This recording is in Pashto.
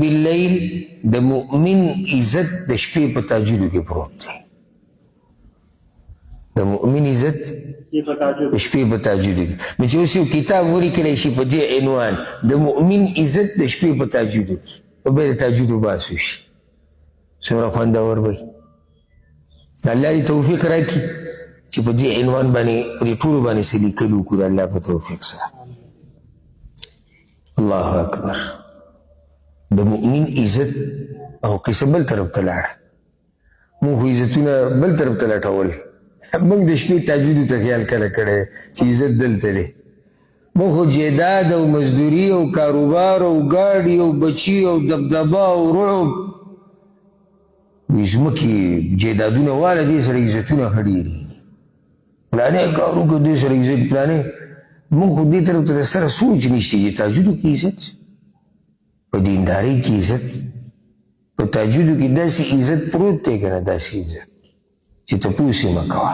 باللیل د مؤمن عزت د شپې په تهجدو کې پروت دی د مؤمن عزت د شپې په تهجدو کې نو چې اوس یو کتاب ولیکلی شي په دې عنوان د مؤمن عزت د شپې په تهجدو کې او بیا د تهجدو بحث وشي څومره خوندور به الله دې توفیق راکړي چې په دې عنوان باندې په دې ټولو باندې څه لیکلي وکړو الله په توفیق سره الله اکبر د مؤمن عزت او قصه بل طرف ته لاړه موږ خو عزتونه بل طرف ته لټول موږ د شپې تهجدو ته خیال کله کړی چې عزت دلته دی موږ خو جیداد او مزدوري او کاروبار او ګاډي او بچي او دبدبه او رعب وایي ځمکې جیدادونه واله دې سره عزتونه ښه ډېرېږي پلانې کار وکړو دې سره عزت پلانې موږ خو دې طرف ته د سره سوچ نشته چې تهجدو کې عزت په دیندارۍ کې عزت په تهجدو کې داسې عزت پروت دی که نه داسې عزت چې تپوس یې مه کوه